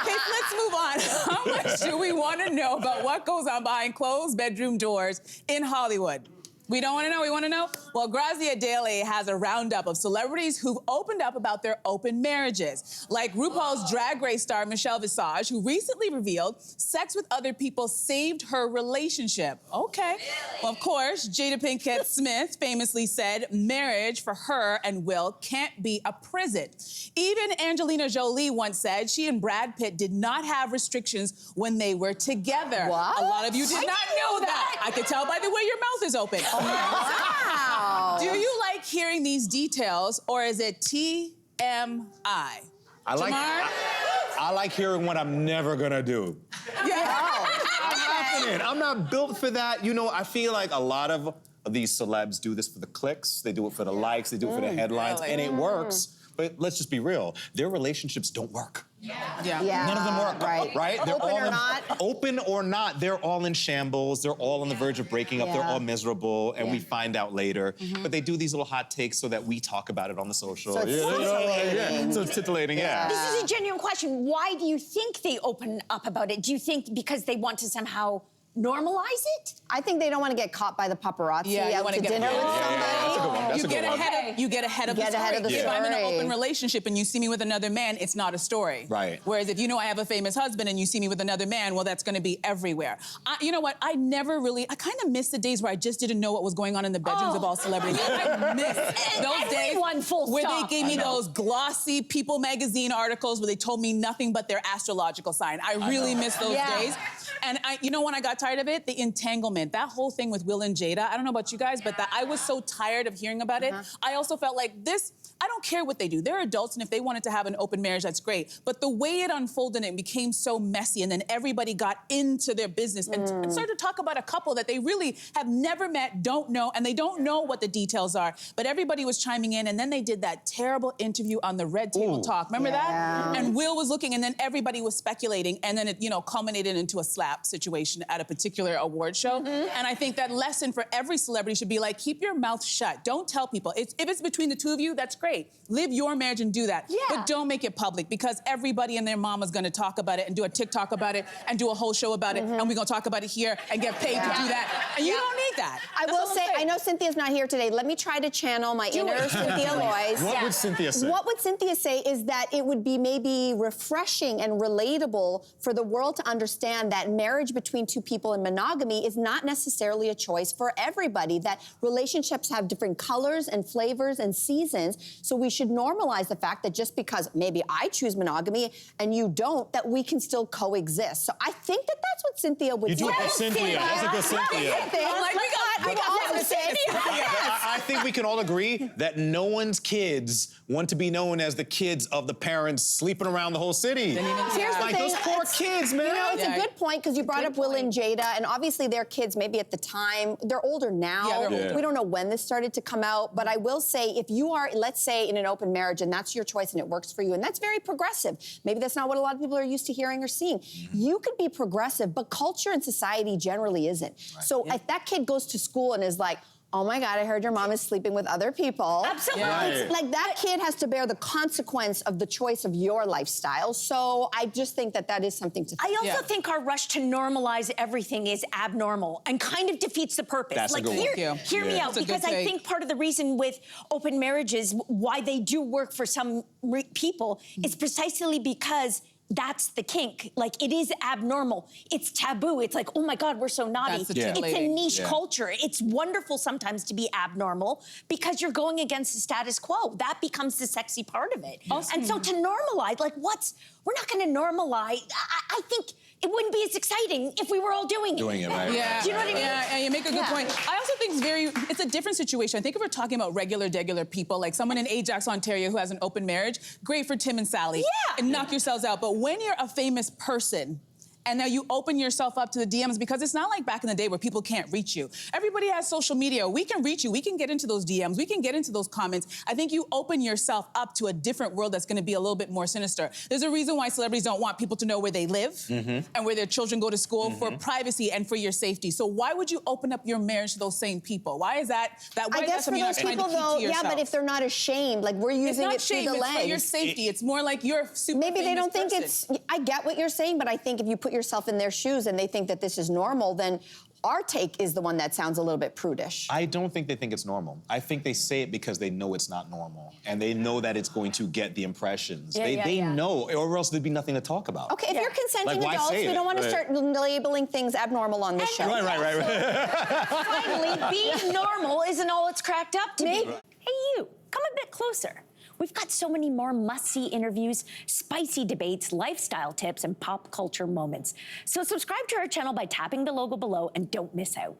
Okay, let's move on. How much do we want to know about what goes on behind closed bedroom doors in Hollywood? We don't want to know, we want to know? Well, Grazia Daily has a roundup of celebrities who've opened up about their open marriages. Like RuPaul's Drag Race star Michelle Visage, who recently revealed sex with other people saved her relationship. Okay. Well, of course, Jada Pinkett Smith famously said marriage for her and Will can't be a prison. Even Angelina Jolie once said she and Brad Pitt did not have restrictions when they were together. What? A lot of you did not know that. I could tell by the way your mouth is open. Wow. Do you like hearing these details, or is it TMI? I like hearing what I'm never gonna do. Yeah. I'm not built for that. You know, I feel like a lot of these celebs do this for the clicks, they do it for the likes, they do it for the headlines, really? and it works. But let's just be real, their relationships don't work. Yeah. None of them work, right? They're Open all or not. Open or not, they're all in shambles. They're all on the verge of breaking up. They're Yeah. all miserable, and we find out later. But they do these little hot takes so that we talk about it on the social. So it's titillating. So it's titillating, yeah. This is a genuine question. Why do you think they open up about it? Do you think because they want to somehow normalize it? I think they don't want to get caught by the paparazzi Yeah, you out wanna to get- dinner with Yeah, somebody. That's a good one. That's You a get good one. ahead of the story. the If I'm in an story. open relationship and you see me with another man, it's not a story. Right. Whereas if you know I have a famous husband and you see me with another man, well, that's going to be everywhere. You know what? I kind of miss the days where I just didn't know what was going on in the bedrooms of all celebrities. I miss those days Everyone, full where stop. they gave me those glossy People magazine articles where they told me nothing but their astrological sign. I really miss those days. And you know when I got tired of it? The entanglement. That whole thing with Will and Jada. I don't know about you guys, but I was so tired of hearing about it. I also felt like this, I don't care what they do. They're adults, and if they wanted to have an open marriage, that's great. But the way it unfolded and became so messy, and then everybody got into their business and started to talk about a couple that they really have never met, don't know, and they don't know what the details are. But everybody was chiming in, and then they did that terrible interview on the Red Table Talk. Remember that? And Will was looking, and then everybody was speculating, and then it, culminated into a slap situation at a particular award show. And I think that lesson for every celebrity should be like, keep your mouth shut. Don't tell people. If it's between the two of you, that's great. Live your marriage and do that. Yeah. But don't make it public, because everybody and their mama's gonna talk about it and do a TikTok about it and do a whole show about it, and we're gonna talk about it here and get paid to do that. And you don't need that. I That's will all I'm say, saying. I know Cynthia's not here today. Let me try to channel my inner Cynthia Loyst. What would Cynthia say? What would Cynthia say is that it would be maybe refreshing and relatable for the world to understand that marriage between two people in monogamy is not necessarily a choice for everybody, that relationships have different colors and flavors and seasons, so we should normalize the fact that just because maybe I choose monogamy and you don't, that we can still coexist. So I think that that's what Cynthia would say. You do it for Cynthia. That's a good Cynthia. I think we can all agree that no one's kids want to be known as the kids of the parents sleeping around the whole city. Here's the Like thing, those poor kids, man. You know, it's a good point, because you brought up Will and Jada, and obviously their kids, maybe at the time, they're older now. Yeah, they're older. We don't know when this started to come out, but I will say, if you are, let's say, in an open marriage, and that's your choice and it works for you, and that's very progressive. Maybe that's not what a lot of people are used to hearing or seeing. You could be progressive, but culture and society generally isn't. So if that kid goes to school and is like, oh my God, I heard your mom is sleeping with other people. Absolutely. It's like that kid has to bear the consequence of the choice of your lifestyle. So I just think that that is something to think. I also think our rush to normalize everything is abnormal and kind of defeats the purpose. That's a good one. Hear me out, That's a good because I take. think part of the reason with open marriages, why they do work for some people, is precisely because that's the kink. Like, it is abnormal. It's taboo. It's like, oh my God, we're so naughty. That's the It's a titillating. niche culture. It's wonderful sometimes to be abnormal because you're going against the status quo. That becomes the sexy part of it. And so to normalize, like, we're not gonna normalize. I think it wouldn't be as exciting if we were all doing it. Doing it, right? Yeah. Do you know what I mean? Yeah, and you make a good point. I also think it's a different situation. I think if we're talking about regular people, like someone in Ajax, Ontario who has an open marriage, great for Tim and Sally. Yeah. And knock yourselves out. But when you're a famous person and now you open yourself up to the DMs because it's not like back in the day where people can't reach you. Everybody has social media. We can reach you. We can get into those DMs. We can get into those comments. I think you open yourself up to a different world that's going to be a little bit more sinister. There's a reason why celebrities don't want people to know where they live and where their children go to school for privacy and for your safety. So why would you open up your marriage to those same people? Why is that? Why I is guess that for something you're those not trying to people, keep though, to yourself? yeah, but if they're not ashamed, like we're It's using not it through shame, the it's lens. for your safety. It's more like you're super Maybe they don't think famous person. I get what you're saying, but I think if you put yourself in their shoes and they think that this is normal, then our take is the one that sounds a little bit prudish. I don't think they think it's normal. I think they say it because they know it's not normal. And they know that it's going to get the impressions. They know, or else there'd be nothing to talk about. Okay, if you're consenting Like, why adults, say we it? don't want to Right. start labeling things abnormal on this show. Right. Finally, being normal isn't all it's cracked up to Maybe. be. Hey, you, come a bit closer. We've got so many more must-see interviews, spicy debates, lifestyle tips, and pop culture moments. So subscribe to our channel by tapping the logo below and don't miss out.